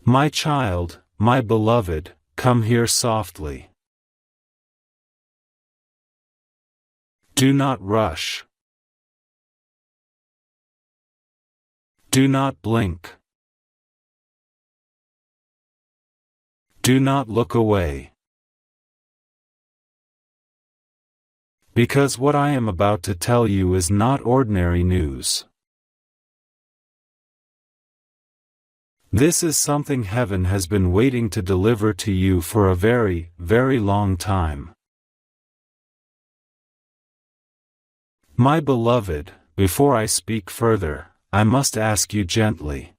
My child, my beloved, come here softly. Do not rush. Do not blink. Do not look away. Because what I am about to tell you is not ordinary news. This is something heaven has been waiting to deliver to you for a very, very long time. My beloved, before I speak further, I must ask you gently.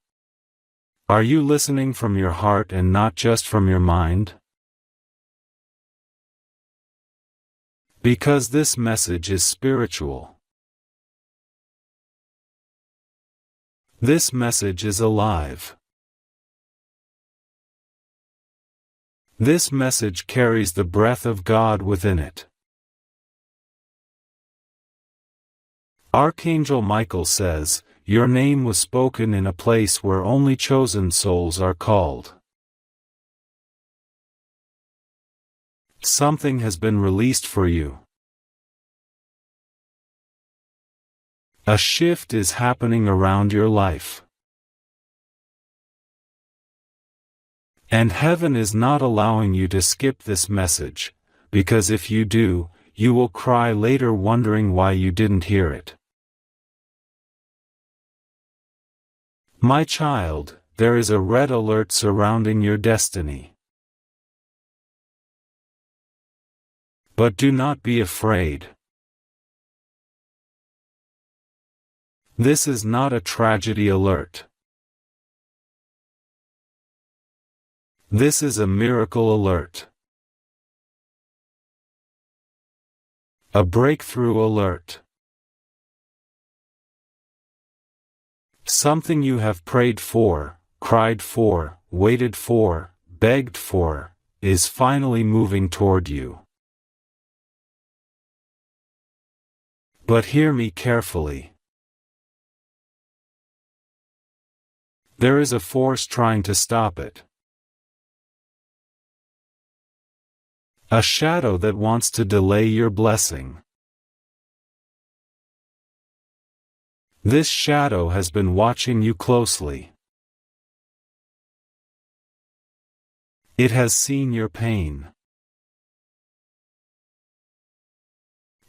Are you listening from your heart and not just from your mind? Because this message is spiritual. This message is alive. This message carries the breath of God within it. Archangel Michael says, "Your name was spoken in a place where only chosen souls are called." Something has been released for you. A shift is happening around your life. And heaven is not allowing you to skip this message, because if you do, you will cry later wondering why you didn't hear it. My child, there is a red alert surrounding your destiny. But do not be afraid. This is not a tragedy alert. This is a miracle alert. A breakthrough alert. Something you have prayed for, cried for, waited for, begged for, is finally moving toward you. But hear me carefully. There is a force trying to stop it. A shadow that wants to delay your blessing. This shadow has been watching you closely. It has seen your pain.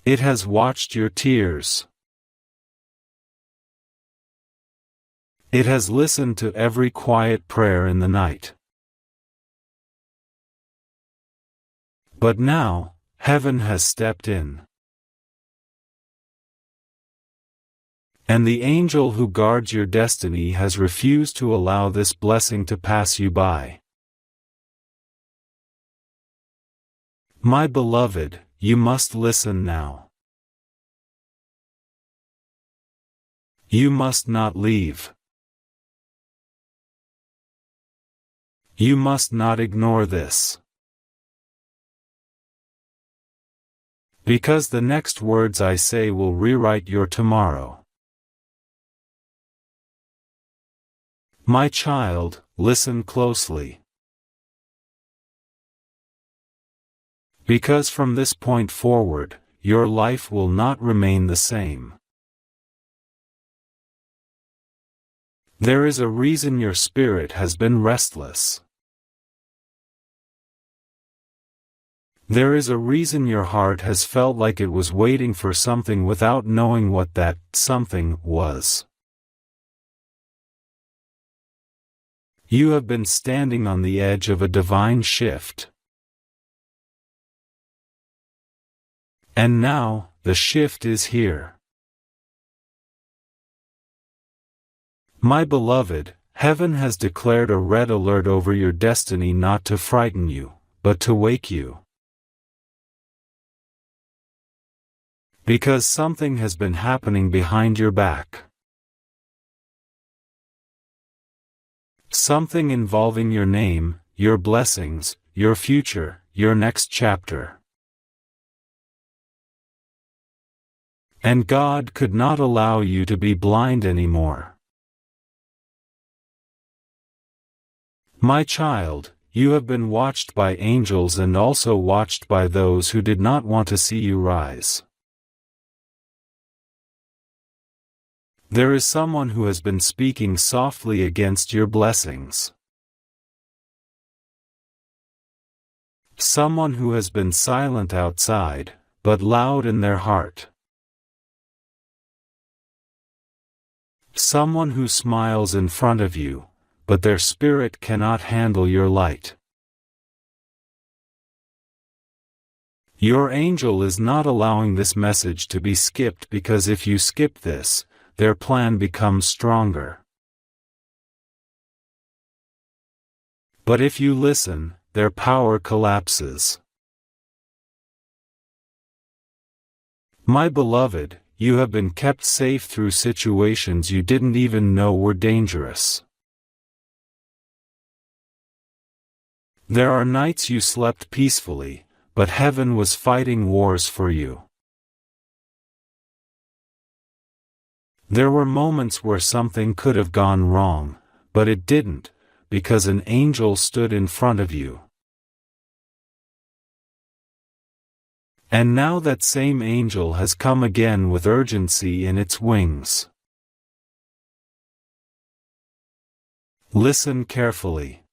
It has watched your tears. It has listened to every quiet prayer in the night. But now, heaven has stepped in. And the angel who guards your destiny has refused to allow this blessing to pass you by. My beloved, you must listen now. You must not leave. You must not ignore this. Because the next words I say will rewrite your tomorrow. My child, listen closely. Because from this point forward, your life will not remain the same. There is a reason your spirit has been restless. There is a reason your heart has felt like it was waiting for something without knowing what that something was. You have been standing on the edge of a divine shift. And now, the shift is here. My beloved, heaven has declared a red alert over your destiny, not to frighten you, but to wake you. Because something has been happening behind your back. Something involving your name, your blessings, your future, your next chapter. And God could not allow you to be blind anymore. My child, you have been watched by angels and also watched by those who did not want to see you rise. There is someone who has been speaking softly against your blessings. Someone who has been silent outside, but loud in their heart. Someone who smiles in front of you, but their spirit cannot handle your light. Your angel is not allowing this message to be skipped because if you skip this, their plan becomes stronger. But if you listen, their power collapses. My beloved, you have been kept safe through situations you didn't even know were dangerous. There are nights you slept peacefully, but heaven was fighting wars for you. There were moments where something could have gone wrong, but it didn't, because an angel stood in front of you. And now that same angel has come again with urgency in its wings. Listen carefully.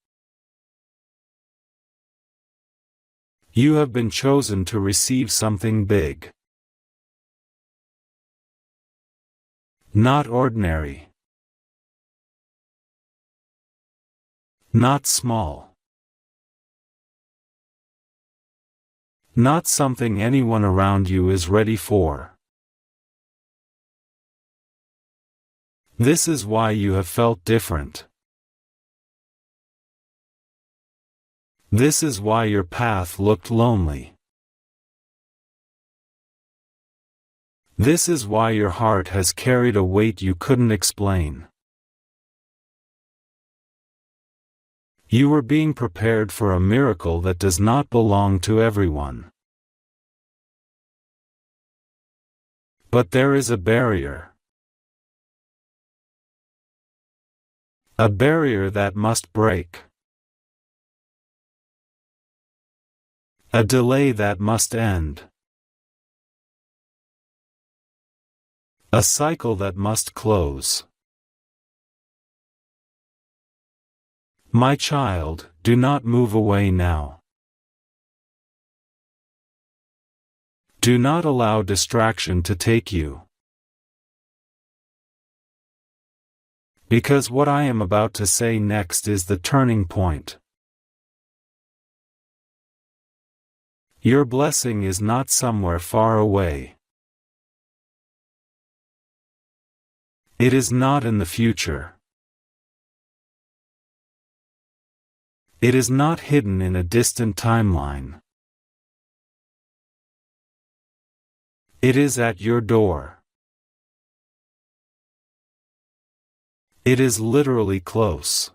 You have been chosen to receive something big. Not ordinary. Not small. Not something anyone around you is ready for. This is why you have felt different. This is why your path looked lonely. This is why your heart has carried a weight you couldn't explain. You were being prepared for a miracle that does not belong to everyone. But there is a barrier. A barrier that must break. A delay that must end. A cycle that must close. My child, do not move away now. Do not allow distraction to take you. Because what I am about to say next is the turning point. Your blessing is not somewhere far away. It is not in the future. It is not hidden in a distant timeline. It is at your door. It is literally close.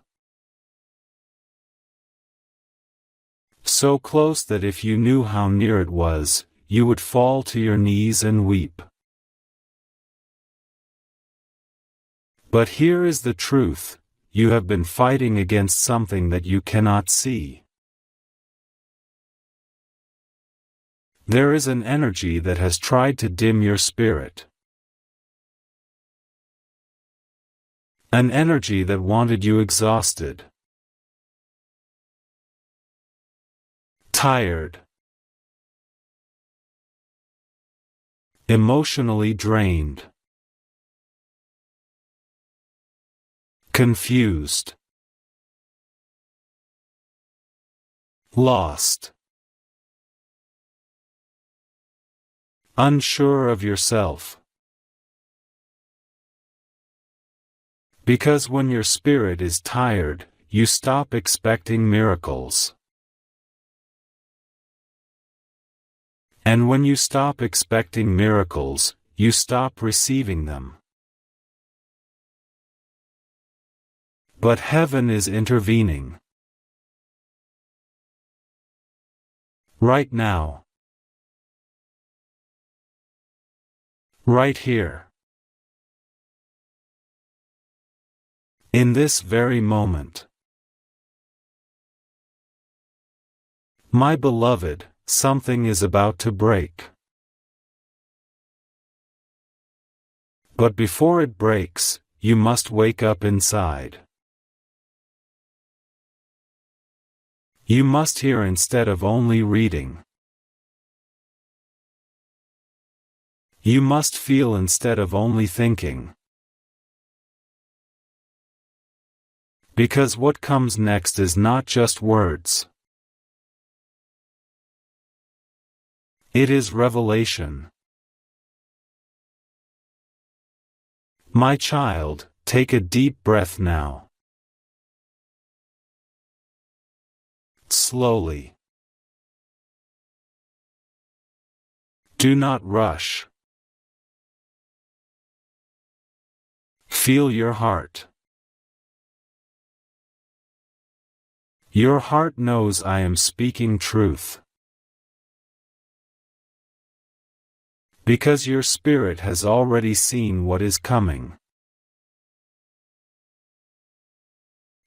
So close that if you knew how near it was, you would fall to your knees and weep. But here is the truth. You have been fighting against something that you cannot see. There is an energy that has tried to dim your spirit. An energy that wanted you exhausted. Tired. Emotionally drained. Confused. Lost. Unsure of yourself. Because when your spirit is tired, you stop expecting miracles. And when you stop expecting miracles, you stop receiving them. But heaven is intervening. Right now. Right here. In this very moment. My beloved, something is about to break. But before it breaks, you must wake up inside. You must hear instead of only reading. You must feel instead of only thinking. Because what comes next is not just words. It is revelation. My child, take a deep breath now. Slowly. Do not rush. Feel your heart. Your heart knows I am speaking truth. Because your spirit has already seen what is coming.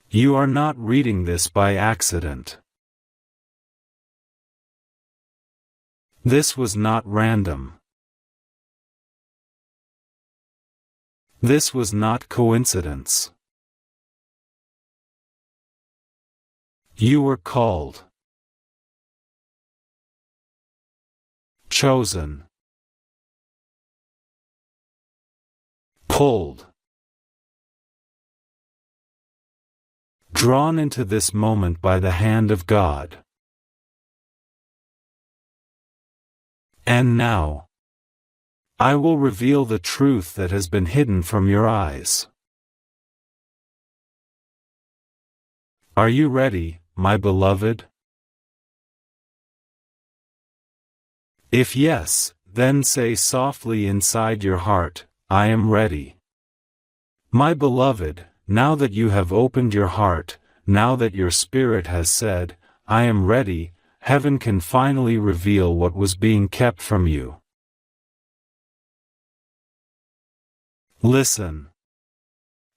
You are not reading this by accident. This was not random. This was not coincidence. You were called. Chosen. Pulled. Drawn into this moment by the hand of God. And now, I will reveal the truth that has been hidden from your eyes. Are you ready, my beloved? If yes, then say softly inside your heart, I am ready. My beloved, now that you have opened your heart, now that your spirit has said, I am ready, heaven can finally reveal what was being kept from you. Listen.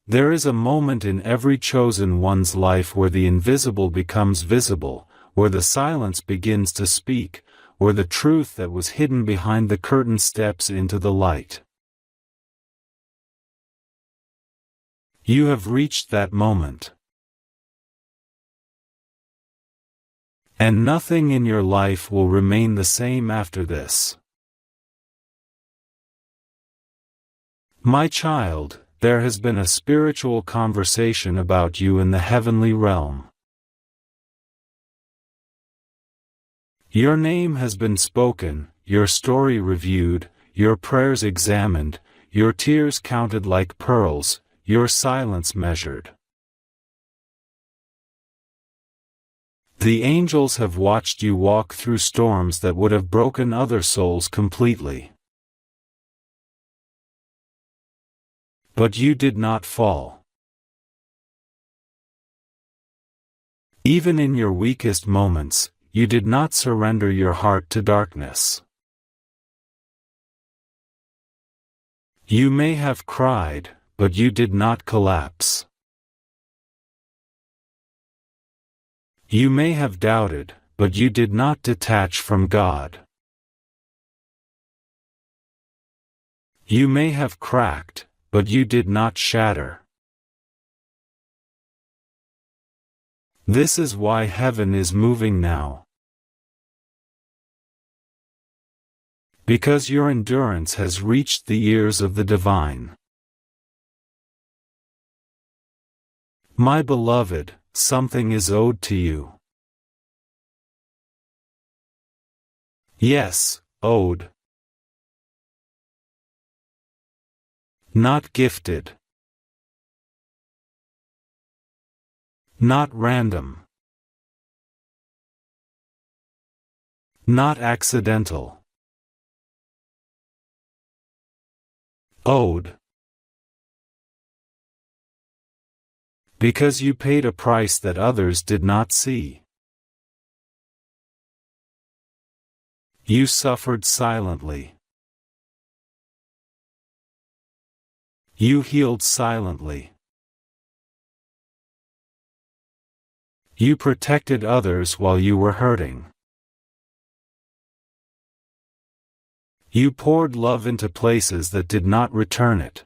There is a moment in every chosen one's life where the invisible becomes visible, where the silence begins to speak, where the truth that was hidden behind the curtain steps into the light. You have reached that moment. And nothing in your life will remain the same after this. My child, there has been a spiritual conversation about you in the heavenly realm. Your name has been spoken, your story reviewed, your prayers examined, your tears counted like pearls, your silence measured. The angels have watched you walk through storms that would have broken other souls completely. But you did not fall. Even in your weakest moments, you did not surrender your heart to darkness. You may have cried, but you did not collapse. You may have doubted, but you did not detach from God. You may have cracked, but you did not shatter. This is why heaven is moving now. Because your endurance has reached the ears of the divine. My beloved, something is owed to you. Yes, owed. Not gifted. Not random. Not accidental. Owed. Because you paid a price that others did not see. You suffered silently. You healed silently. You protected others while you were hurting. You poured love into places that did not return it.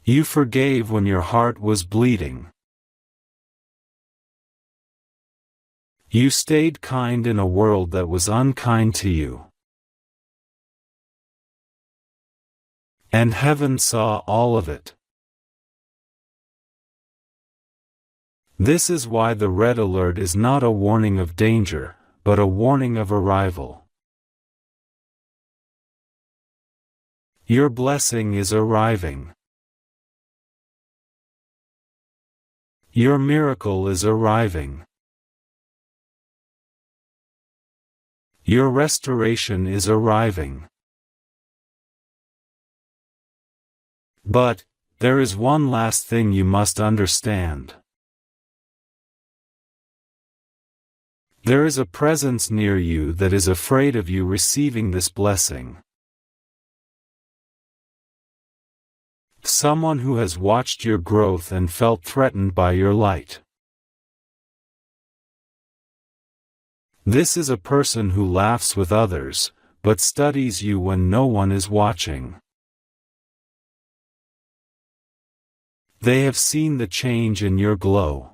You forgave when your heart was bleeding. You stayed kind in a world that was unkind to you. And heaven saw all of it. This is why the red alert is not a warning of danger, but a warning of arrival. Your blessing is arriving. Your miracle is arriving. Your restoration is arriving. But, there is one last thing you must understand. There is a presence near you that is afraid of you receiving this blessing. Someone who has watched your growth and felt threatened by your light. This is a person who laughs with others, but studies you when no one is watching. They have seen the change in your glow.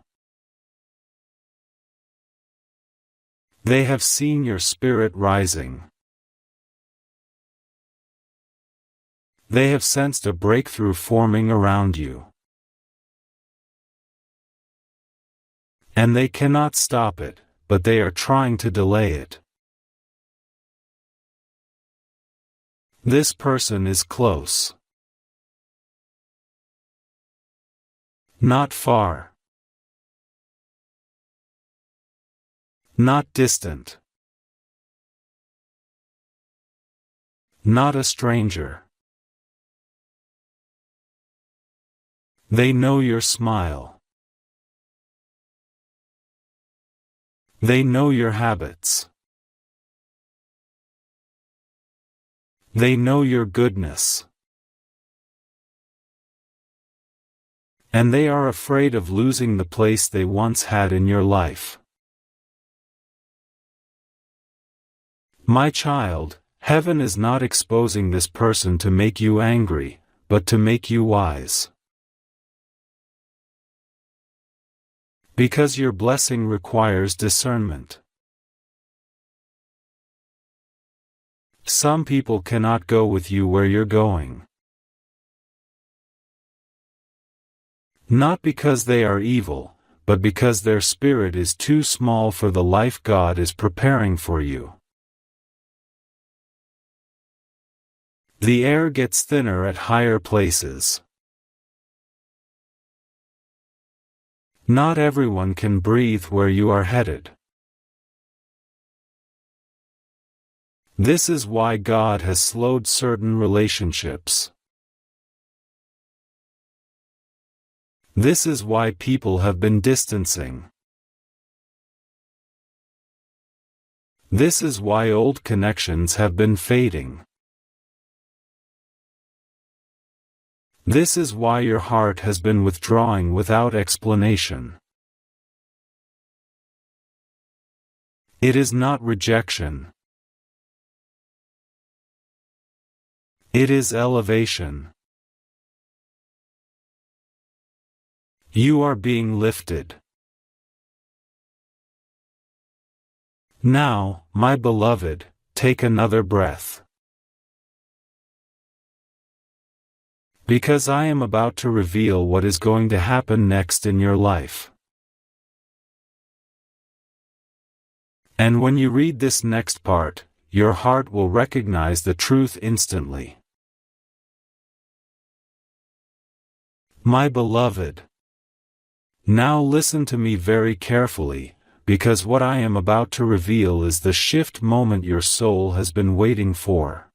They have seen your spirit rising. They have sensed a breakthrough forming around you. And they cannot stop it, but they are trying to delay it. This person is close. Not far. Not distant. Not a stranger. They know your smile. They know your habits. They know your goodness. And they are afraid of losing the place they once had in your life. My child, heaven is not exposing this person to make you angry, but to make you wise. Because your blessing requires discernment. Some people cannot go with you where you're going. Not because they are evil, but because their spirit is too small for the life God is preparing for you. The air gets thinner at higher places. Not everyone can breathe where you are headed. This is why God has slowed certain relationships. This is why people have been distancing. This is why old connections have been fading. This is why your heart has been withdrawing without explanation. It is not rejection. It is elevation. You are being lifted. Now, my beloved, take another breath. Because I am about to reveal what is going to happen next in your life. And when you read this next part, your heart will recognize the truth instantly. My beloved, now listen to me very carefully, because what I am about to reveal is the shift moment your soul has been waiting for.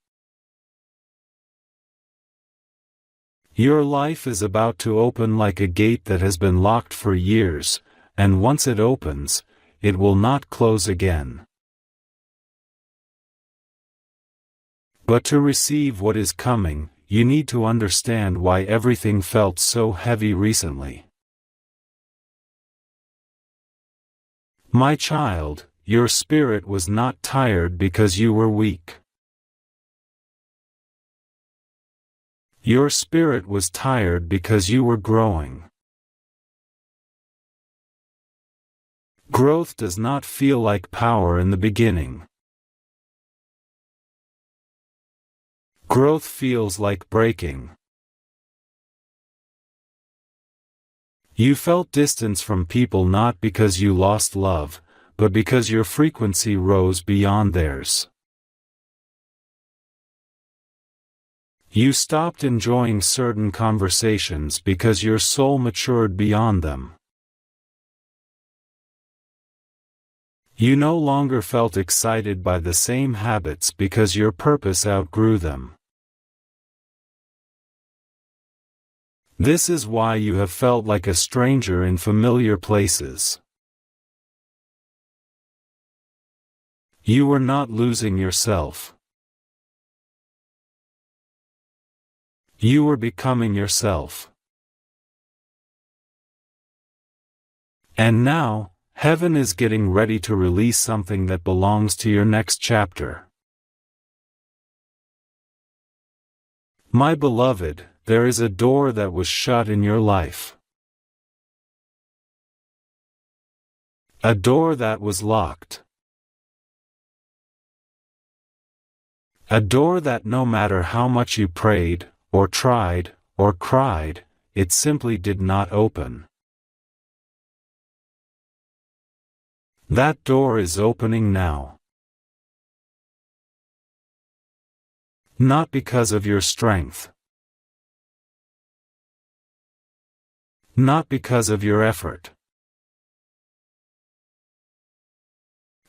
Your life is about to open like a gate that has been locked for years, and once it opens, it will not close again. But to receive what is coming, you need to understand why everything felt so heavy recently. My child, your spirit was not tired because you were weak. Your spirit was tired because you were growing. Growth does not feel like power in the beginning. Growth feels like breaking. You felt distance from people not because you lost love, but because your frequency rose beyond theirs. You stopped enjoying certain conversations because your soul matured beyond them. You no longer felt excited by the same habits because your purpose outgrew them. This is why you have felt like a stranger in familiar places. You were not losing yourself. You were becoming yourself. And now, heaven is getting ready to release something that belongs to your next chapter. My beloved, there is a door that was shut in your life. A door that was locked. A door that no matter how much you prayed, or tried, or cried, it simply did not open. That door is opening now. Not because of your strength. Not because of your effort.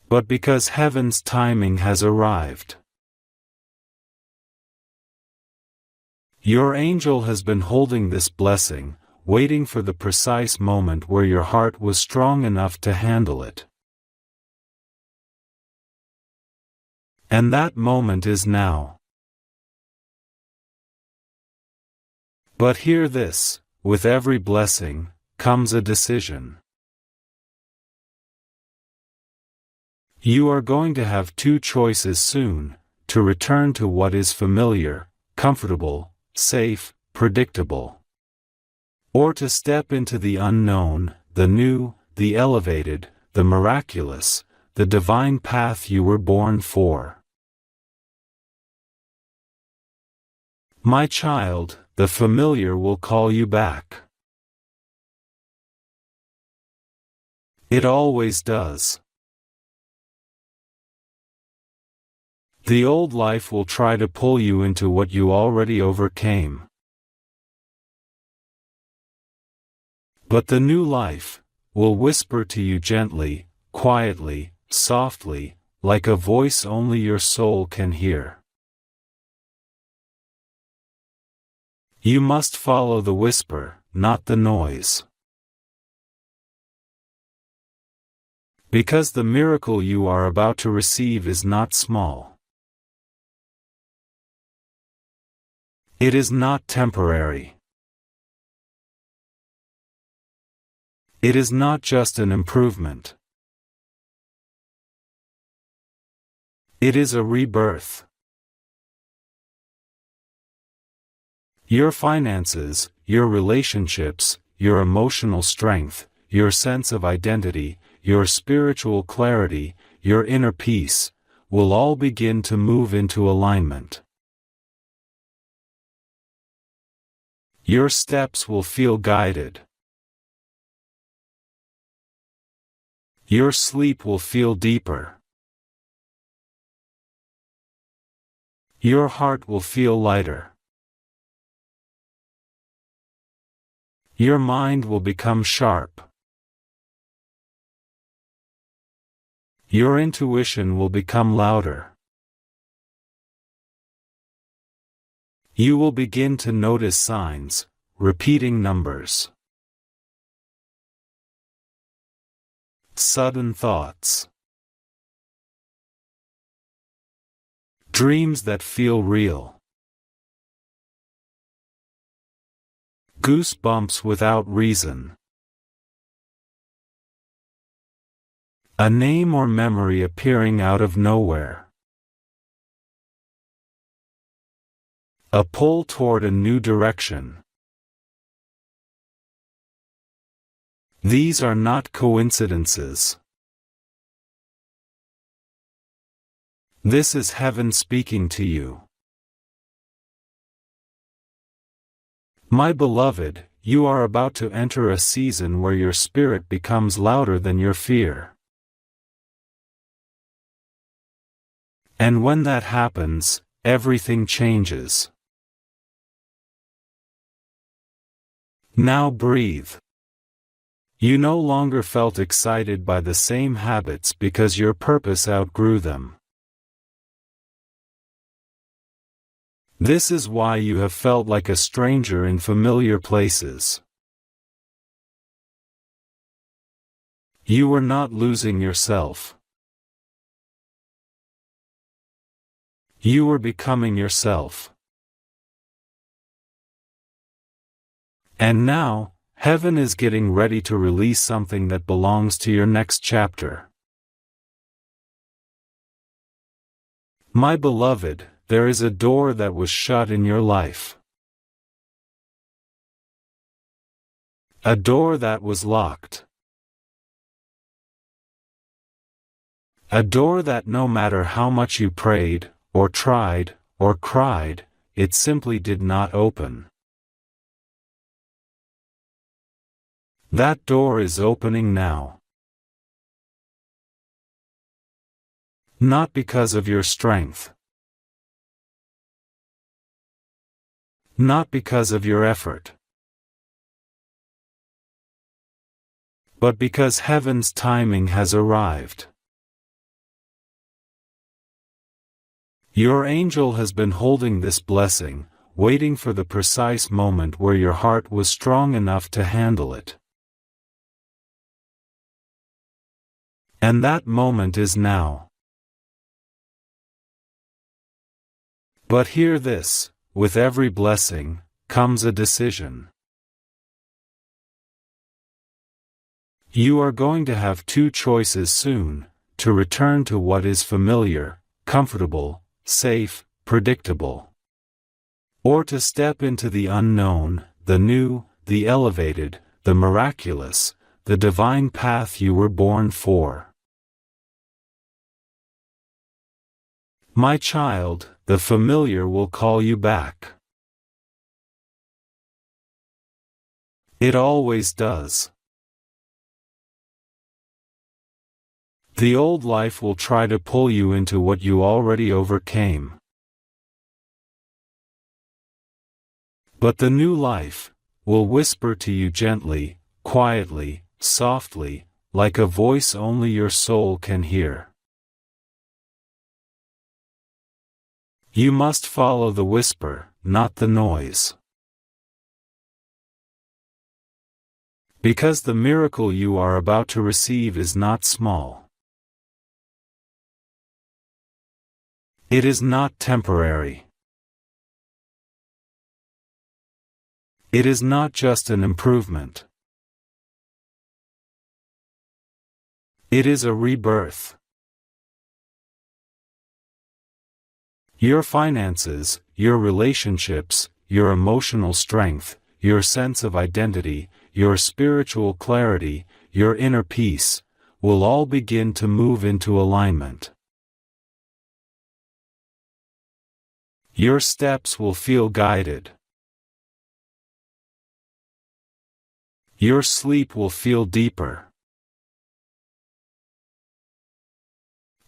But because heaven's timing has arrived. Your angel has been holding this blessing, waiting for the precise moment where your heart was strong enough to handle it. And that moment is now. But hear this, with every blessing, comes a decision. You are going to have two choices soon, to return to what is familiar, comfortable, safe, predictable. Or to step into the unknown, the new, the elevated, the miraculous, the divine path you were born for. My child, the familiar will call you back. It always does. The old life will try to pull you into what you already overcame. But the new life will whisper to you gently, quietly, softly, like a voice only your soul can hear. You must follow the whisper, not the noise. Because the miracle you are about to receive is not small. It is not temporary. It is not just an improvement. It is a rebirth. Your finances, your relationships, your emotional strength, your sense of identity, your spiritual clarity, your inner peace, will all begin to move into alignment. Your steps will feel guided. Your sleep will feel deeper. Your heart will feel lighter. Your mind will become sharp. Your intuition will become louder. You will begin to notice signs, repeating numbers. Sudden thoughts. Dreams that feel real. Goosebumps without reason. A name or memory appearing out of nowhere. A pull toward a new direction. These are not coincidences. This is heaven speaking to you. My beloved, you are about to enter a season where your spirit becomes louder than your fear. And when that happens, everything changes. Now breathe. You no longer felt excited by the same habits because your purpose outgrew them. This is why you have felt like a stranger in familiar places. You were not losing yourself. You were becoming yourself. And now, heaven is getting ready to release something that belongs to your next chapter. My beloved, there is a door that was shut in your life. A door that was locked. A door that no matter how much you prayed, or tried, or cried, it simply did not open. That door is opening now. Not because of your strength. Not because of your effort. But because heaven's timing has arrived. Your angel has been holding this blessing, waiting for the precise moment where your heart was strong enough to handle it. And that moment is now. But hear this. With every blessing, comes a decision. You are going to have two choices soon, to return to what is familiar, comfortable, safe, predictable. Or to step into the unknown, the new, the elevated, the miraculous, the divine path you were born for. My child, the familiar will call you back. It always does. The old life will try to pull you into what you already overcame. But the new life will whisper to you gently, quietly, softly, like a voice only your soul can hear. You must follow the whisper, not the noise. Because the miracle you are about to receive is not small. It is not temporary. It is not just an improvement. It is a rebirth. Your finances, your relationships, your emotional strength, your sense of identity, your spiritual clarity, your inner peace, will all begin to move into alignment. Your steps will feel guided. Your sleep will feel deeper.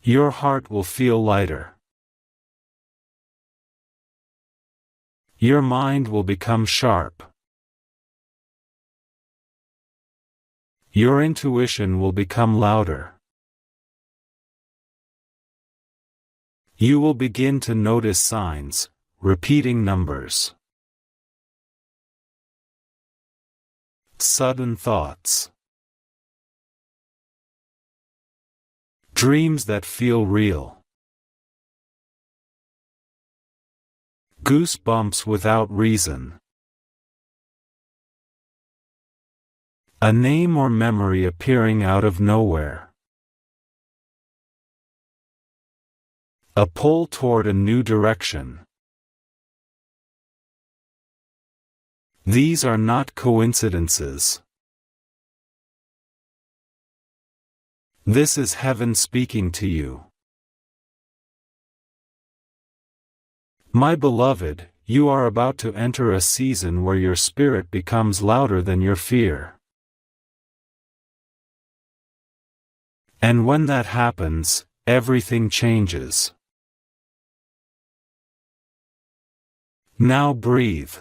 Your heart will feel lighter. Your mind will become sharp. Your intuition will become louder. You will begin to notice signs, repeating numbers. Sudden thoughts. Dreams that feel real. Goosebumps without reason. A name or memory appearing out of nowhere. A pull toward a new direction. These are not coincidences. This is heaven speaking to you. My beloved, you are about to enter a season where your spirit becomes louder than your fear. And when that happens, everything changes. Now breathe.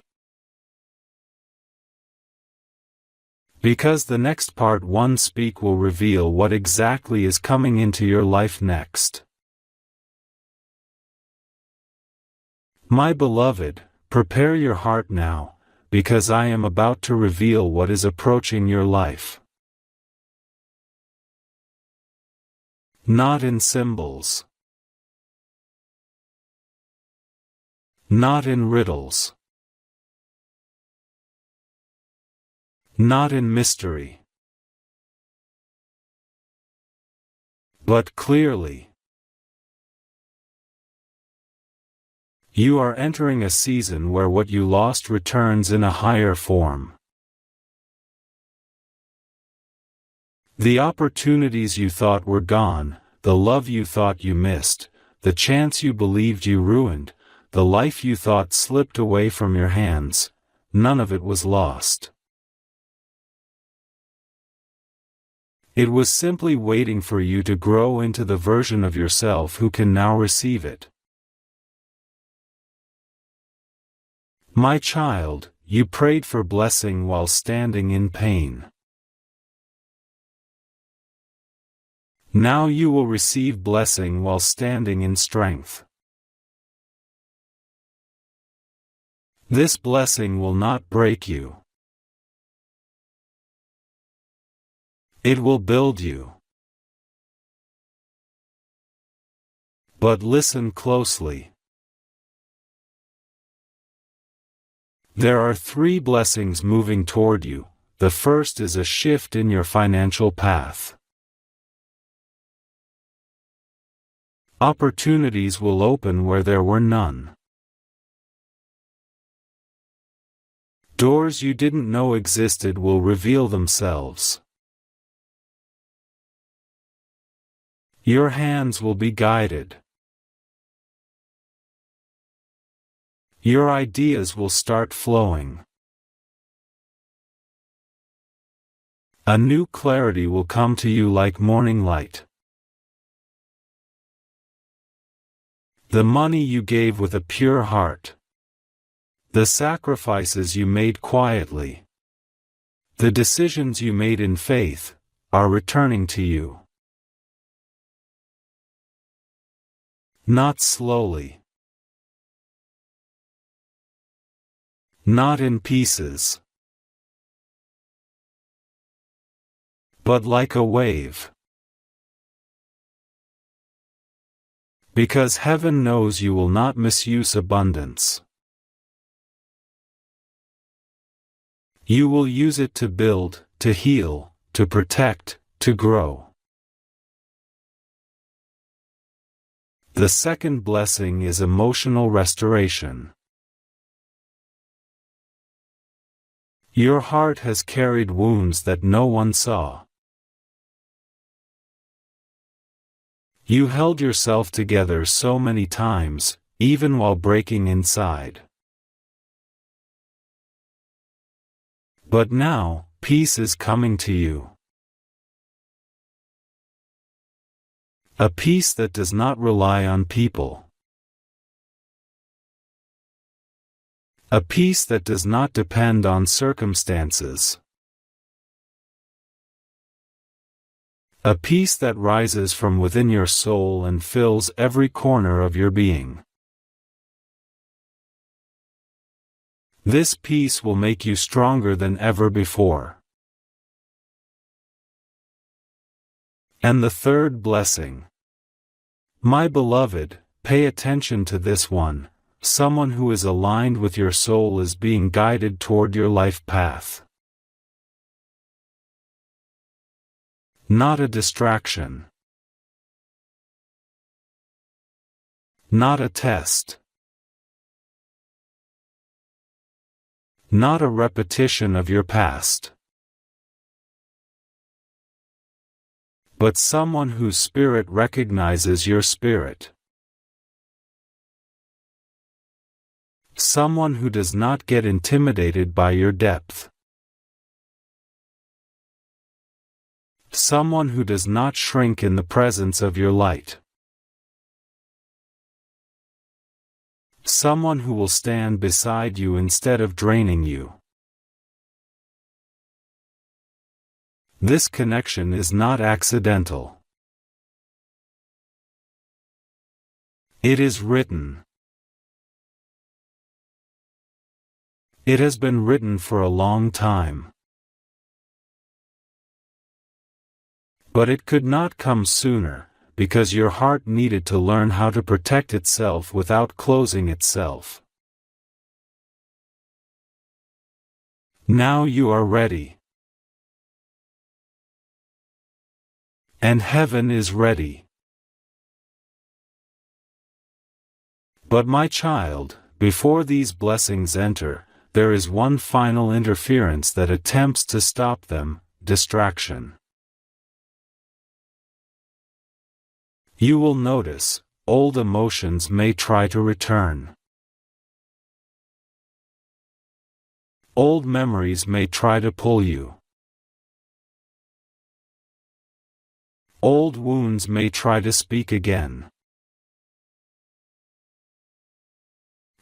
Because the next part 1 speak will reveal what exactly is coming into your life next. My beloved, prepare your heart now, because I am about to reveal what is approaching your life. Not in symbols. Not in riddles. Not in mystery. But clearly. You are entering a season where what you lost returns in a higher form. The opportunities you thought were gone, the love you thought you missed, the chance you believed you ruined, the life you thought slipped away from your hands, none of it was lost. It was simply waiting for you to grow into the version of yourself who can now receive it. My child, you prayed for blessing while standing in pain. Now you will receive blessing while standing in strength. This blessing will not break you. It will build you. But listen closely. There are 3 blessings moving toward you. The first is a shift in your financial path. Opportunities will open where there were none. Doors you didn't know existed will reveal themselves. Your hands will be guided. Your ideas will start flowing. A new clarity will come to you like morning light. The money you gave with a pure heart. The sacrifices you made quietly. The decisions you made in faith, are returning to you. Not slowly. Not in pieces. But like a wave. Because heaven knows you will not misuse abundance. You will use it to build, to heal, to protect, to grow. The second blessing is emotional restoration. Your heart has carried wounds that no one saw. You held yourself together so many times, even while breaking inside. But now, peace is coming to you. A peace that does not rely on people. A peace that does not depend on circumstances. A peace that rises from within your soul and fills every corner of your being. This peace will make you stronger than ever before. And the third blessing. My beloved, pay attention to this one. Someone who is aligned with your soul is being guided toward your life path. Not a distraction. Not a test. Not a repetition of your past. But someone whose spirit recognizes your spirit. Someone who does not get intimidated by your depth. Someone who does not shrink in the presence of your light. Someone who will stand beside you instead of draining you. This connection is not accidental. It is written. It has been written for a long time. But it could not come sooner, because your heart needed to learn how to protect itself without closing itself. Now you are ready. And heaven is ready. But my child, before these blessings enter, there is one final interference that attempts to stop them: distraction. You will notice, old emotions may try to return. Old memories may try to pull you. Old wounds may try to speak again.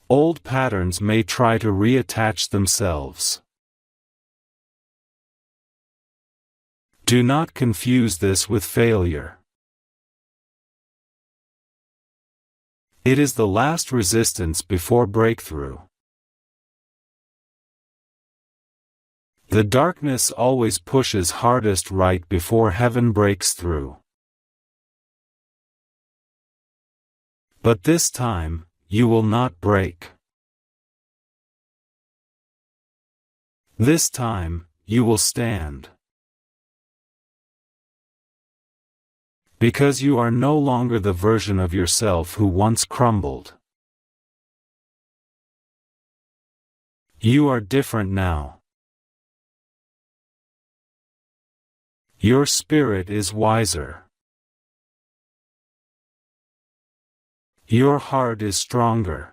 Old patterns may try to reattach themselves. Do not confuse this with failure. It is the last resistance before breakthrough. The darkness always pushes hardest right before heaven breaks through. But this time, you will not break. This time, you will stand. Because you are no longer the version of yourself who once crumbled. You are different now. Your spirit is wiser. Your heart is stronger.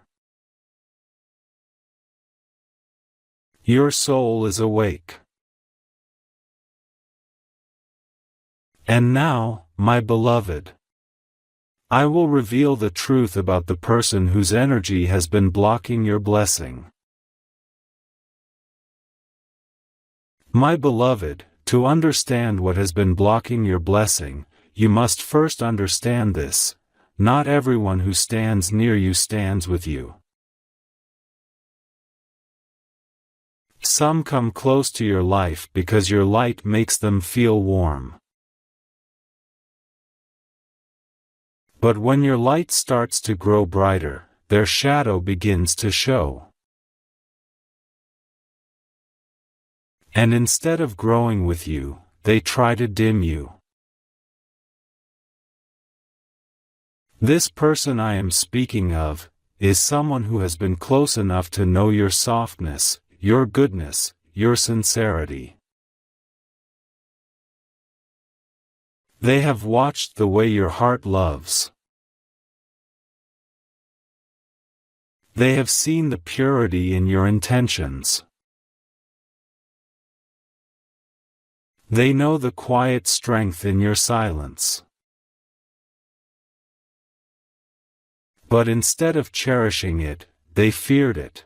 Your soul is awake. And now, my beloved, I will reveal the truth about the person whose energy has been blocking your blessing. My beloved, to understand what has been blocking your blessing, you must first understand this: not everyone who stands near you stands with you. Some come close to your life because your light makes them feel warm. But when your light starts to grow brighter, their shadow begins to show. And instead of growing with you, they try to dim you. This person I am speaking of is someone who has been close enough to know your softness, your goodness, your sincerity. They have watched the way your heart loves. They have seen the purity in your intentions. They know the quiet strength in your silence. But instead of cherishing it, they feared it.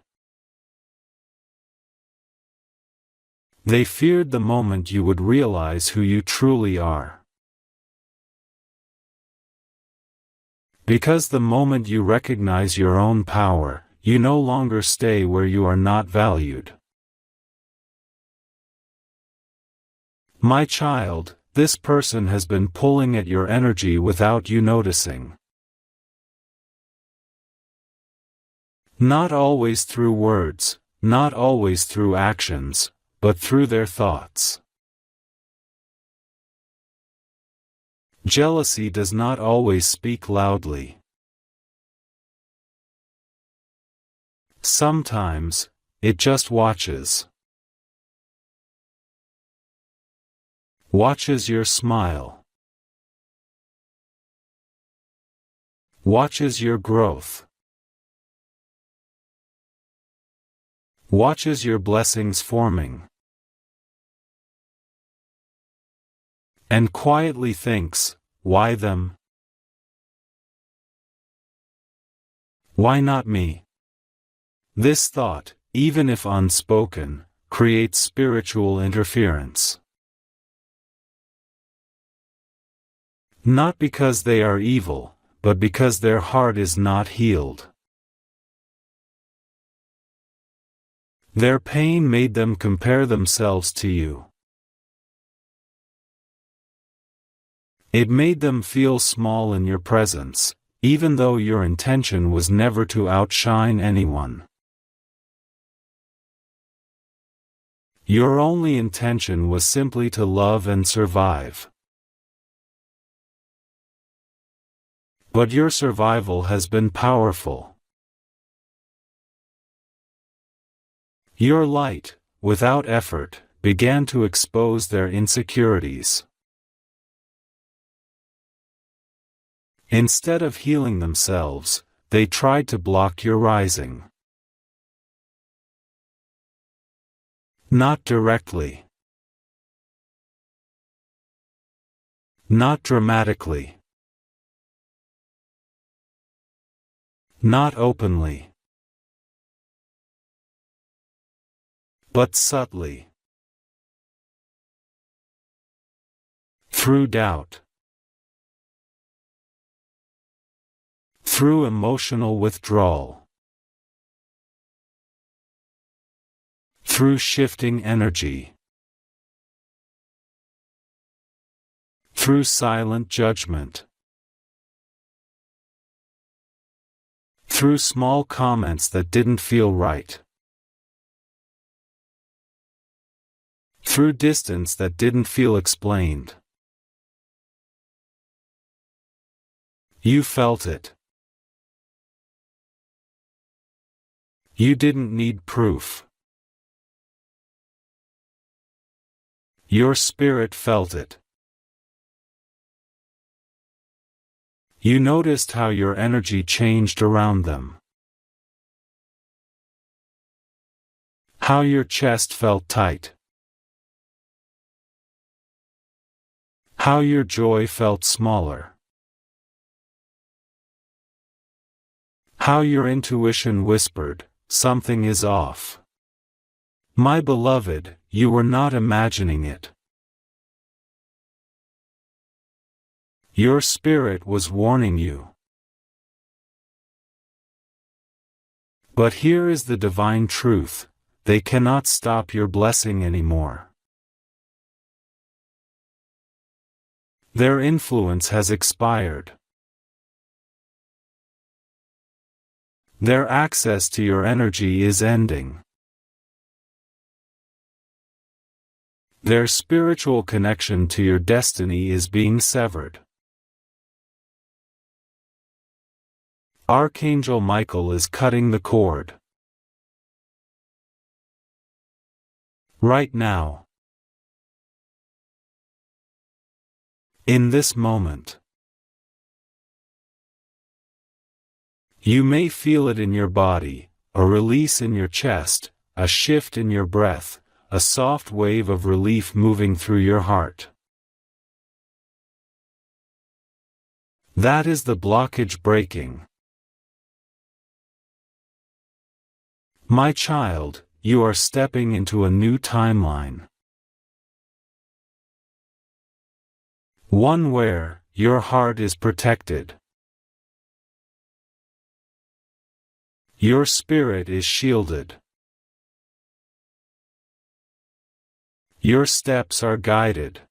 They feared the moment you would realize who you truly are. Because the moment you recognize your own power, you no longer stay where you are not valued. My child, this person has been pulling at your energy without you noticing. Not always through words, not always through actions, but through their thoughts. Jealousy does not always speak loudly. Sometimes, it just watches. Watches your smile. Watches your growth. Watches your blessings forming. And quietly thinks, why them? Why not me? This thought, even if unspoken, creates spiritual interference. Not because they are evil, but because their heart is not healed. Their pain made them compare themselves to you. It made them feel small in your presence, even though your intention was never to outshine anyone. Your only intention was simply to love and survive. But your survival has been powerful. Your light, without effort, began to expose their insecurities. Instead of healing themselves, they tried to block your rising. Not directly. Not dramatically. Not openly. But subtly. Through doubt. Through emotional withdrawal. Through shifting energy. Through silent judgment. Through small comments that didn't feel right. Through distance that didn't feel explained. You felt it. You didn't need proof. Your spirit felt it. You noticed how your energy changed around them. How your chest felt tight. How your joy felt smaller. How your intuition whispered, something is off. My beloved, you were not imagining it. Your spirit was warning you. But here is the divine truth, they cannot stop your blessing anymore. Their influence has expired. Their access to your energy is ending. Their spiritual connection to your destiny is being severed. Archangel Michael is cutting the cord. Right now. In this moment. You may feel it in your body, a release in your chest, a shift in your breath, a soft wave of relief moving through your heart. That is the blockage breaking. My child, you are stepping into a new timeline. One where your heart is protected. Your spirit is shielded. Your steps are guided.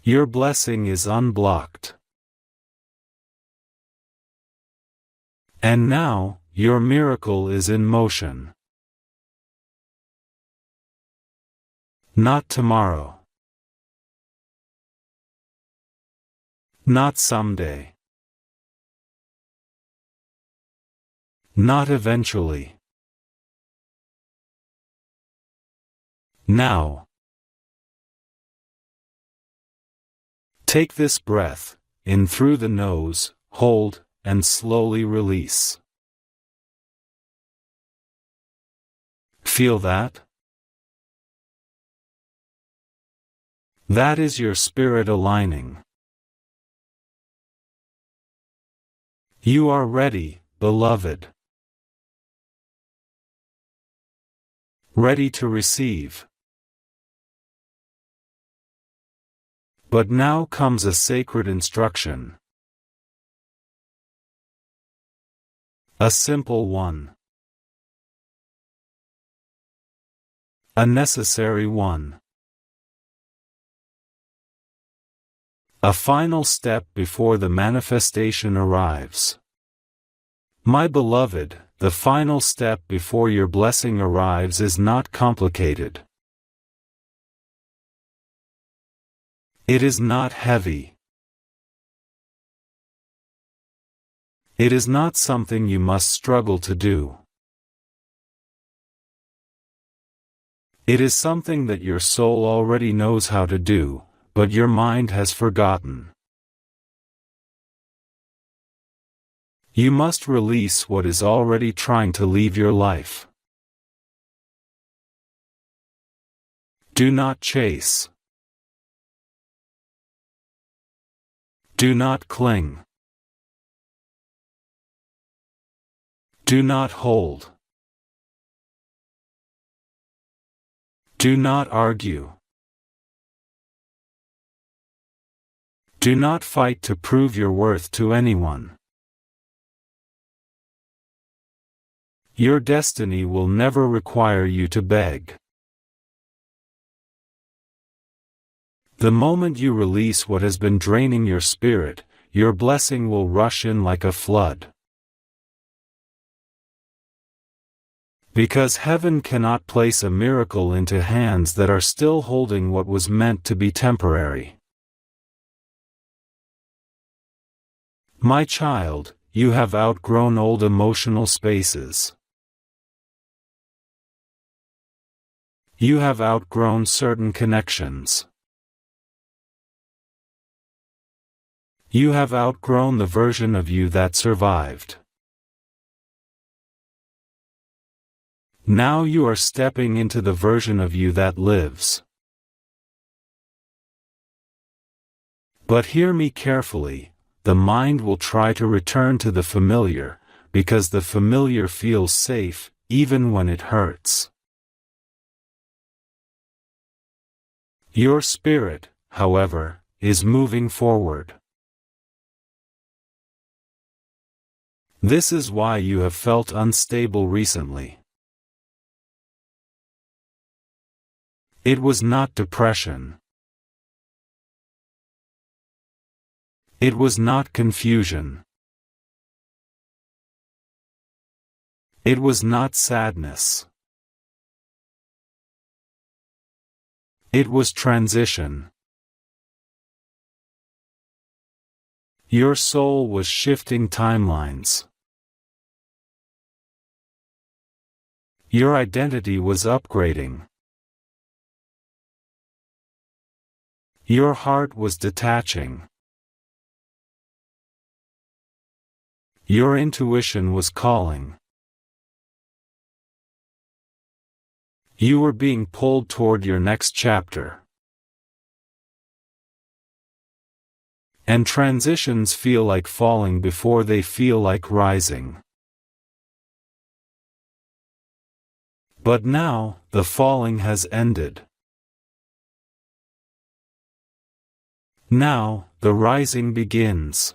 Your blessing is unblocked. And now, your miracle is in motion. Not tomorrow. Not someday. Not eventually. Now. Take this breath, in through the nose, hold, and slowly release. Feel that? That is your spirit aligning. You are ready, beloved. Ready to receive. But now comes a sacred instruction. A simple one. A necessary one. A final step before the manifestation arrives. My beloved, the final step before your blessing arrives is not complicated. It is not heavy. It is not something you must struggle to do. It is something that your soul already knows how to do, but your mind has forgotten. You must release what is already trying to leave your life. Do not chase. Do not cling. Do not hold. Do not argue. Do not fight to prove your worth to anyone. Your destiny will never require you to beg. The moment you release what has been draining your spirit, your blessing will rush in like a flood. Because heaven cannot place a miracle into hands that are still holding what was meant to be temporary. My child, you have outgrown old emotional spaces. You have outgrown certain connections. You have outgrown the version of you that survived. Now you are stepping into the version of you that lives. But hear me carefully, the mind will try to return to the familiar, because the familiar feels safe, even when it hurts. Your spirit, however, is moving forward. This is why you have felt unstable recently. It was not depression. It was not confusion. It was not sadness. It was transition. Your soul was shifting timelines. Your identity was upgrading. Your heart was detaching. Your intuition was calling. You were being pulled toward your next chapter. And transitions feel like falling before they feel like rising. But now, the falling has ended. Now, the rising begins.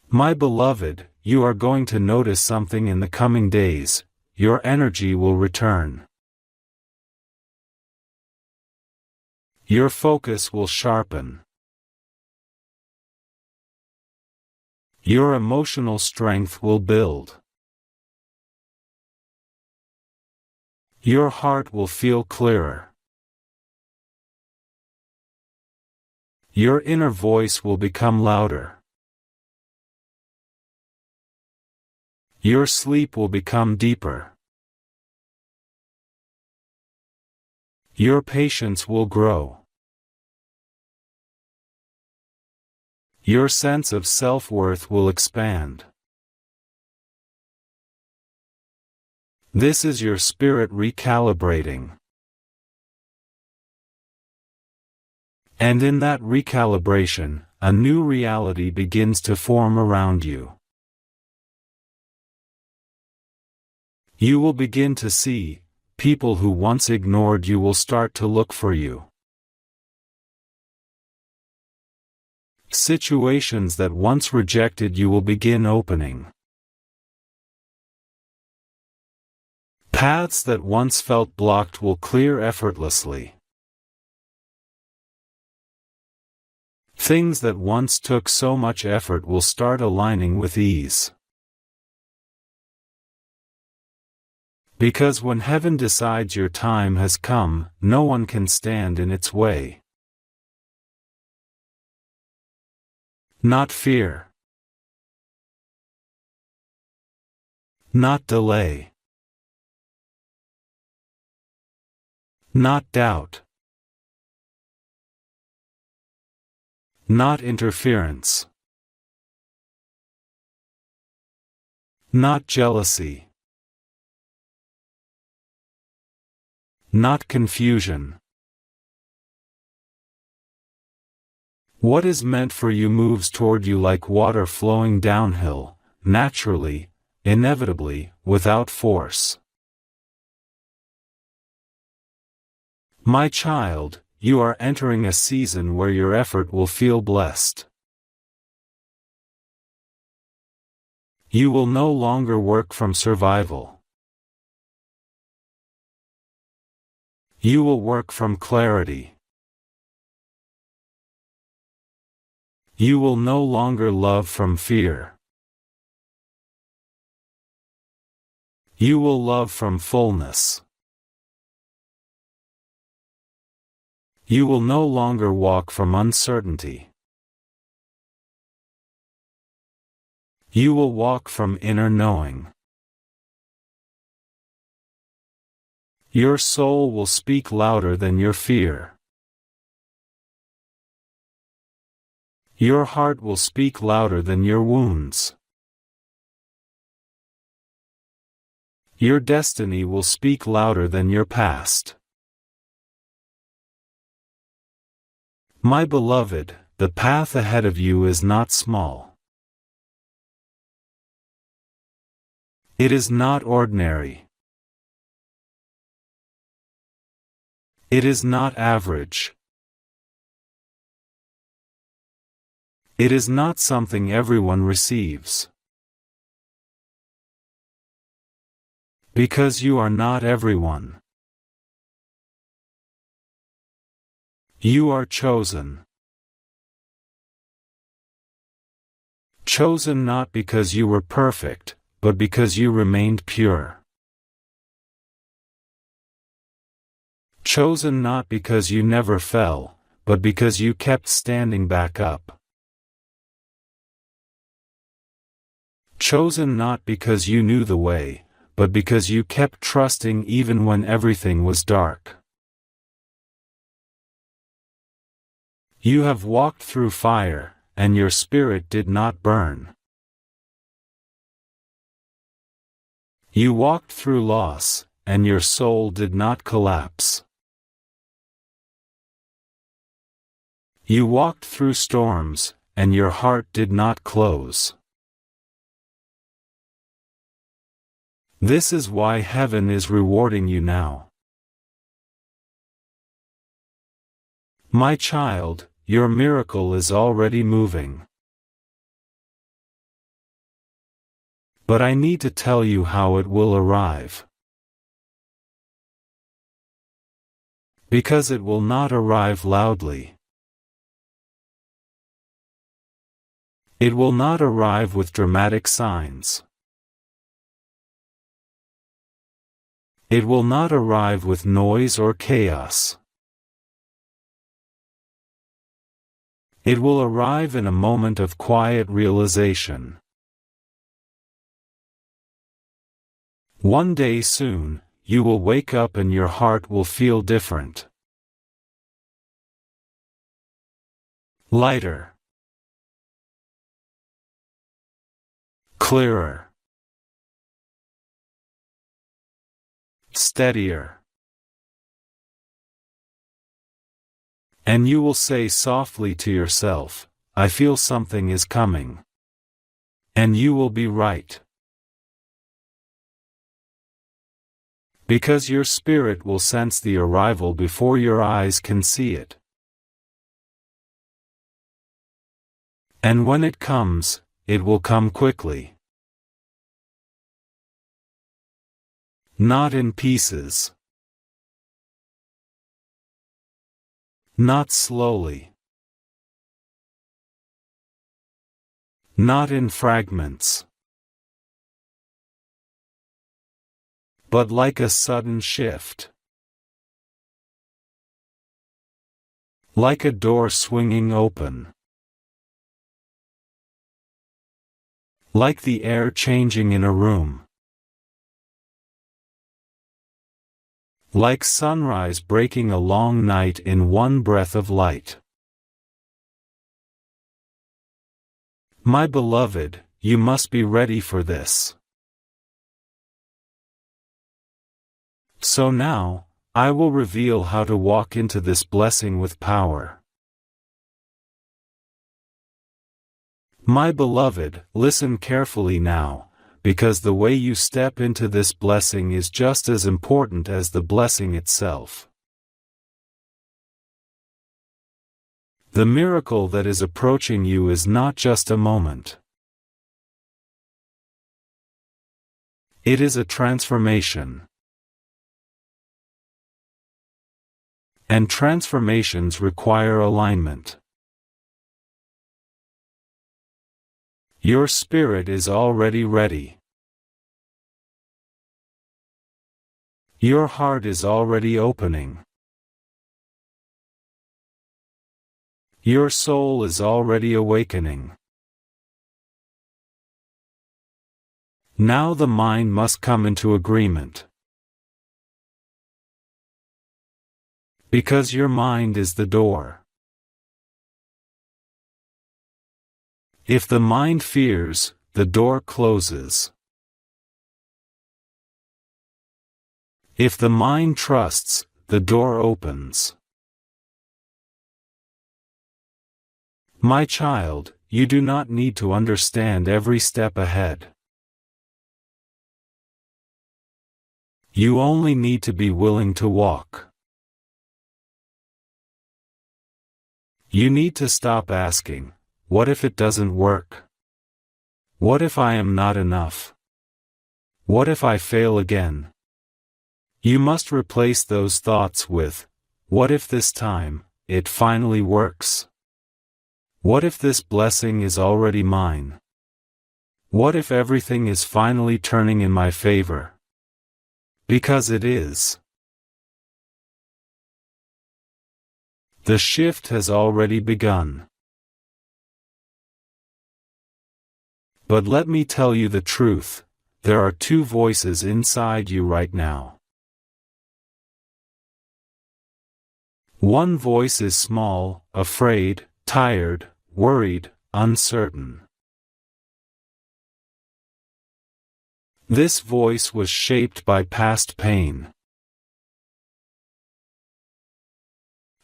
My beloved, you are going to notice something in the coming days. Your energy will return. Your focus will sharpen. Your emotional strength will build. Your heart will feel clearer. Your inner voice will become louder. Your sleep will become deeper. Your patience will grow. Your sense of self-worth will expand. This is your spirit recalibrating. And in that recalibration, a new reality begins to form around you. You will begin to see, people who once ignored you will start to look for you. Situations that once rejected you will begin opening. Paths that once felt blocked will clear effortlessly. Things that once took so much effort will start aligning with ease. Because when heaven decides your time has come, no one can stand in its way. Not fear. Not delay. Not doubt. Not interference. Not jealousy. Not confusion. What is meant for you moves toward you like water flowing downhill, naturally, inevitably, without force. My child, you are entering a season where your effort will feel blessed. You will no longer work from survival. You will work from clarity. You will no longer love from fear. You will love from fullness. You will no longer walk from uncertainty. You will walk from inner knowing. Your soul will speak louder than your fear. Your heart will speak louder than your wounds. Your destiny will speak louder than your past. My beloved, the path ahead of you is not small. It is not ordinary. It is not average. It is not something everyone receives. Because you are not everyone. You are chosen. Chosen not because you were perfect, but because you remained pure. Chosen not because you never fell, but because you kept standing back up. Chosen not because you knew the way, but because you kept trusting even when everything was dark. You have walked through fire, and your spirit did not burn. You walked through loss, and your soul did not collapse. You walked through storms, and your heart did not close. This is why heaven is rewarding you now. My child, your miracle is already moving. But I need to tell you how it will arrive. Because it will not arrive loudly. It will not arrive with dramatic signs. It will not arrive with noise or chaos. It will arrive in a moment of quiet realization. One day soon, you will wake up and your heart will feel different. Lighter. Clearer. Steadier. And you will say softly to yourself, I feel something is coming. And you will be right. Because your spirit will sense the arrival before your eyes can see it. And when it comes, it will come quickly. Not in pieces. Not slowly. Not in fragments. But like a sudden shift. Like a door swinging open. Like the air changing in a room. Like sunrise breaking a long night in one breath of light. My beloved, you must be ready for this. So now, I will reveal how to walk into this blessing with power. My beloved, listen carefully now, because the way you step into this blessing is just as important as the blessing itself. The miracle that is approaching you is not just a moment. It is a transformation. And transformations require alignment. Your spirit is already ready. Your heart is already opening. Your soul is already awakening. Now the mind must come into agreement. Because your mind is the door. If the mind fears, the door closes. If the mind trusts, the door opens. My child, you do not need to understand every step ahead. You only need to be willing to walk. You need to stop asking, what if it doesn't work? What if I am not enough? What if I fail again? You must replace those thoughts with, what if this time, it finally works? What if this blessing is already mine? What if everything is finally turning in my favor? Because it is. The shift has already begun. But let me tell you the truth, there are two voices inside you right now. One voice is small, afraid, tired, worried, uncertain. This voice was shaped by past pain.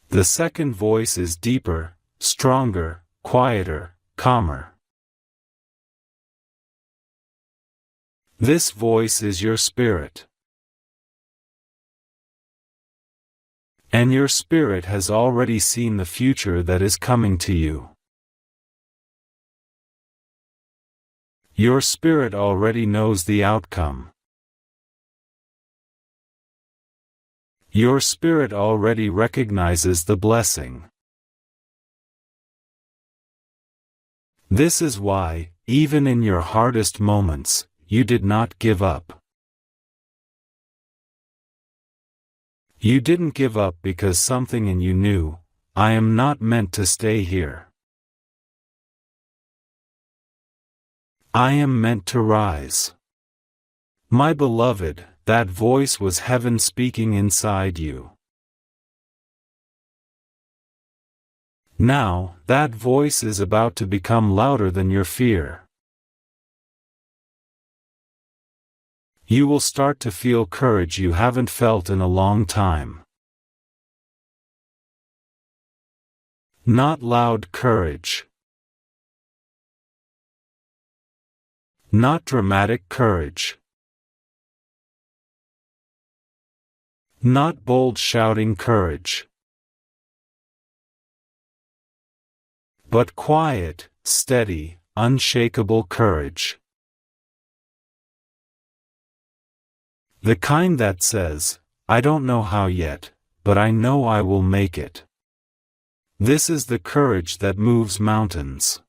The second voice is deeper, stronger, quieter, calmer. This voice is your spirit. And your spirit has already seen the future that is coming to you. Your spirit already knows the outcome. Your spirit already recognizes the blessing. This is why, even in your hardest moments, you did not give up. You didn't give up because something in you knew, I am not meant to stay here. I am meant to rise. My beloved, that voice was heaven speaking inside you. Now, that voice is about to become louder than your fear. You will start to feel courage you haven't felt in a long time. Not loud courage. Not dramatic courage. Not bold shouting courage. But quiet, steady, unshakable courage. The kind that says, I don't know how yet, but I know I will make it. This is the courage that moves mountains.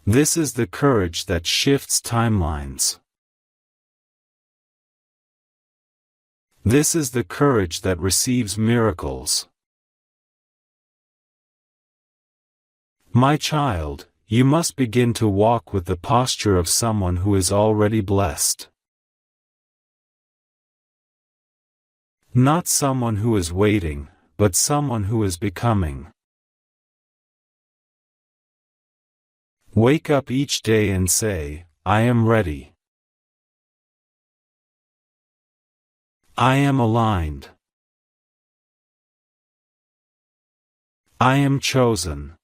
This is the courage that shifts timelines. This is the courage that receives miracles. My child, you must begin to walk with the posture of someone who is already blessed. Not someone who is waiting, but someone who is becoming. Wake up each day and say, I am ready. I am aligned. I am chosen.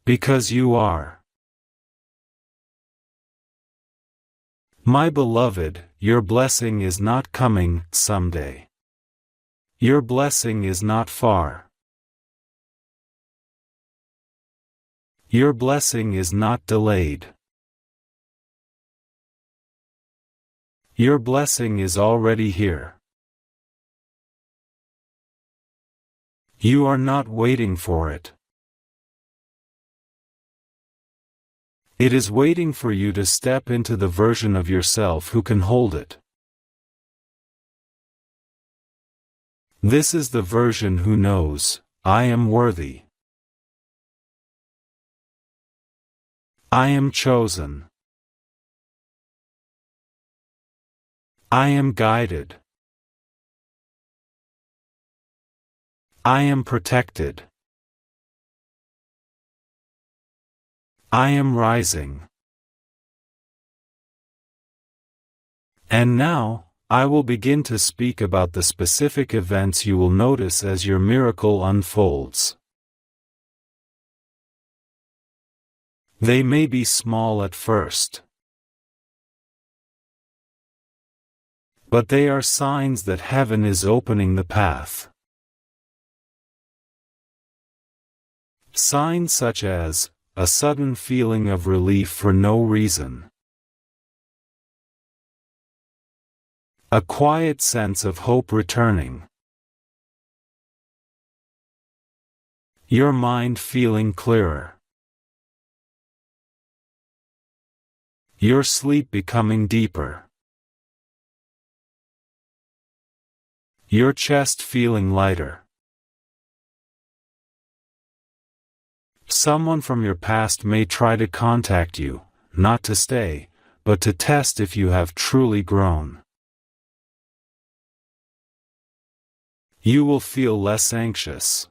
Because you are. My beloved, your blessing is not coming someday. Your blessing is not far. Your blessing is not delayed. Your blessing is already here. You are not waiting for it. It is waiting for you to step into the version of yourself who can hold it. This is the version who knows, I am worthy. I am chosen. I am guided. I am protected. I am rising. And now, I will begin to speak about the specific events you will notice as your miracle unfolds. They may be small at first, but they are signs that heaven is opening the path. Signs such as a sudden feeling of relief for no reason, a quiet sense of hope returning, your mind feeling clearer, your sleep becoming deeper, your chest feeling lighter. Someone from your past may try to contact you, not to stay, but to test if you have truly grown. You will feel less anxious.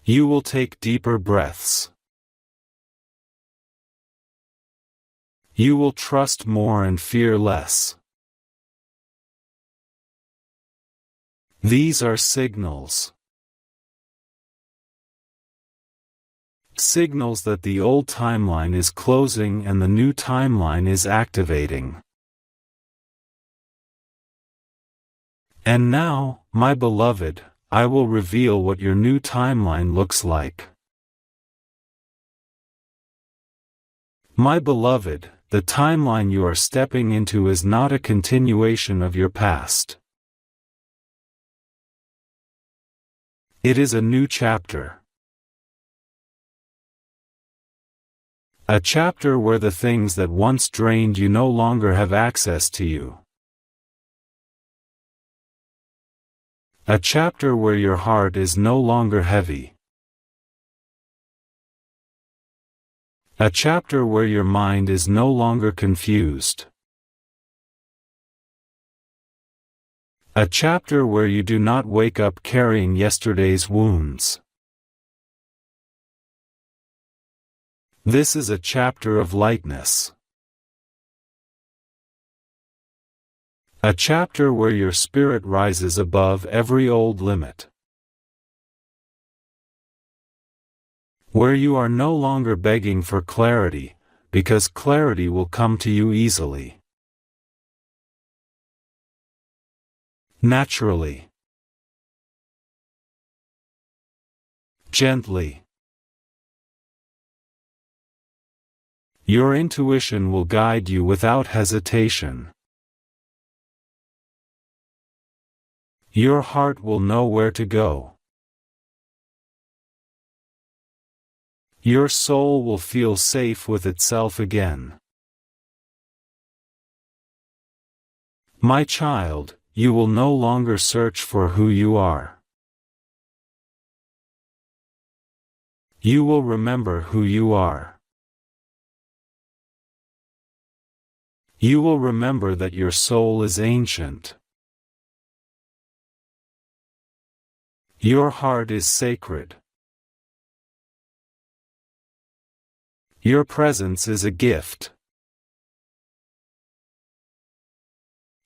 You will take deeper breaths. You will trust more and fear less. These are signals. Signals that the old timeline is closing and the new timeline is activating. And now, my beloved, I will reveal what your new timeline looks like. My beloved, the timeline you are stepping into is not a continuation of your past. It is a new chapter. A chapter where the things that once drained you no longer have access to you. A chapter where your heart is no longer heavy. A chapter where your mind is no longer confused. A chapter where you do not wake up carrying yesterday's wounds. This is a chapter of lightness. A chapter where your spirit rises above every old limit. Where you are no longer begging for clarity, because clarity will come to you easily. Naturally. Gently. Your intuition will guide you without hesitation. Your heart will know where to go. Your soul will feel safe with itself again. My child, you will no longer search for who you are. You will remember who you are. You will remember that your soul is ancient. Your heart is sacred. Your presence is a gift.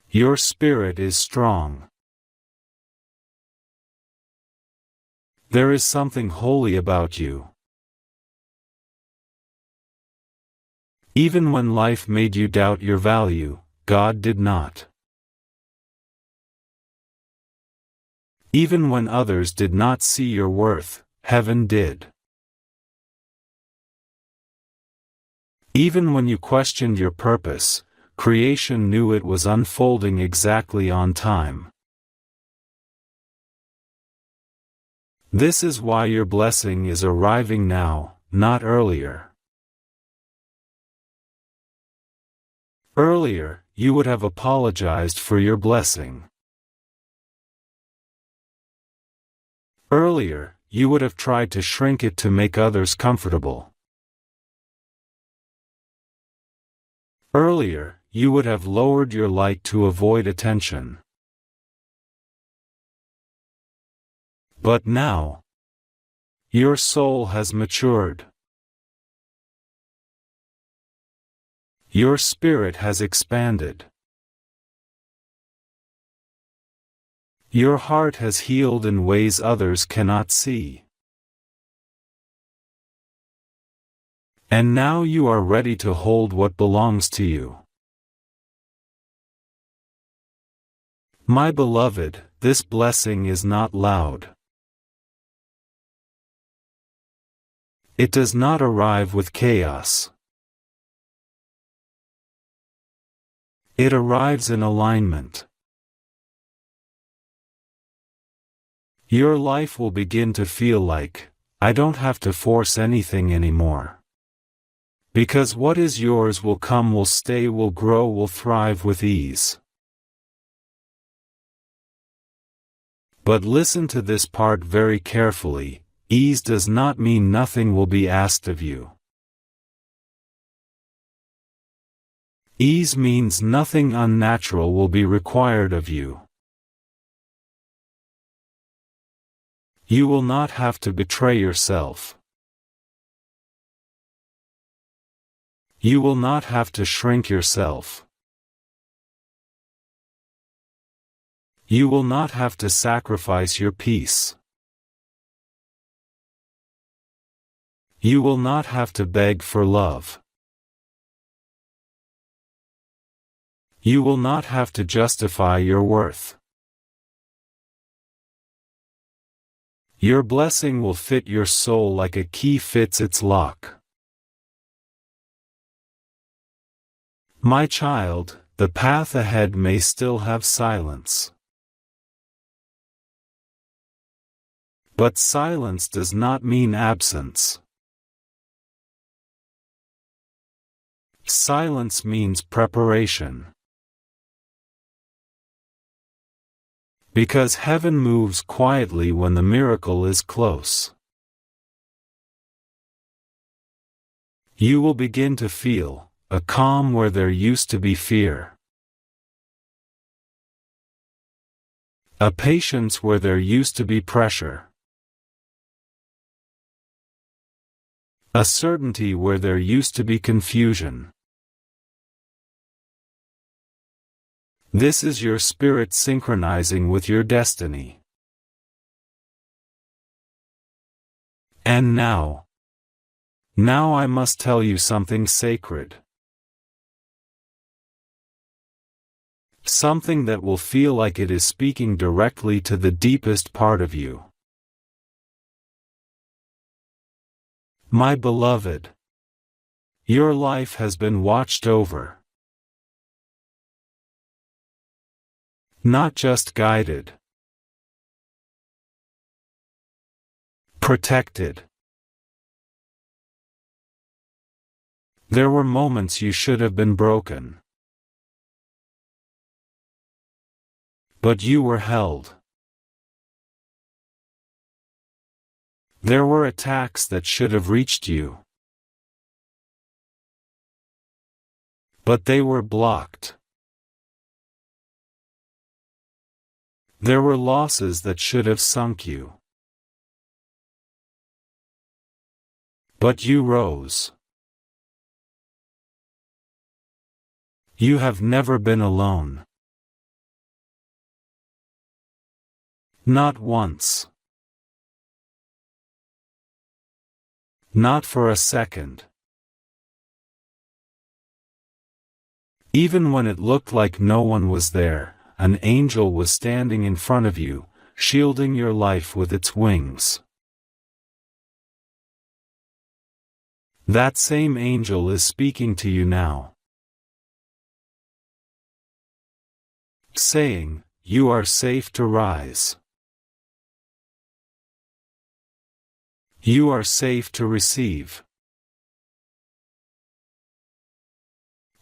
Your spirit is strong. There is something holy about you. Even when life made you doubt your value, God did not. Even when others did not see your worth, heaven did. Even when you questioned your purpose, creation knew it was unfolding exactly on time. This is why your blessing is arriving now, not earlier. Earlier, you would have apologized for your blessing. Earlier, you would have tried to shrink it to make others comfortable. Earlier, you would have lowered your light to avoid attention. But now, your soul has matured. Your spirit has expanded. Your heart has healed in ways others cannot see. And now you are ready to hold what belongs to you. My beloved, this blessing is not loud. It does not arrive with chaos. It arrives in alignment. Your life will begin to feel like, I don't have to force anything anymore. Because what is yours will come, will stay, will grow, will thrive with ease. But listen to this part very carefully. Ease does not mean nothing will be asked of you. Ease means nothing unnatural will be required of you. You will not have to betray yourself. You will not have to shrink yourself. You will not have to sacrifice your peace. You will not have to beg for love. You will not have to justify your worth. Your blessing will fit your soul like a key fits its lock. My child, the path ahead may still have silence. But silence does not mean absence. Silence means preparation. Because heaven moves quietly when the miracle is close. You will begin to feel a calm where there used to be fear. A patience where there used to be pressure. A certainty where there used to be confusion. This is your spirit synchronizing with your destiny. And now I must tell you something sacred. Something that will feel like it is speaking directly to the deepest part of you. My beloved, your life has been watched over. Not just guided. Protected. There were moments you should have been broken. But you were held. There were attacks that should have reached you. But they were blocked. There were losses that should have sunk you. But you rose. You have never been alone. Not once. Not for a second. Even when it looked like no one was there, an angel was standing in front of you, shielding your life with its wings. That same angel is speaking to you now. Saying, you are safe to rise. You are safe to receive.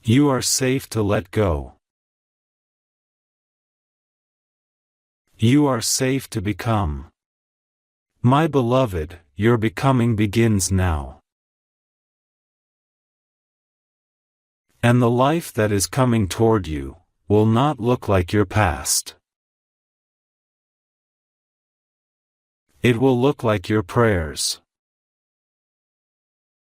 You are safe to let go. You are safe to become. My beloved, your becoming begins now. And the life that is coming toward you will not look like your past. It will look like your prayers.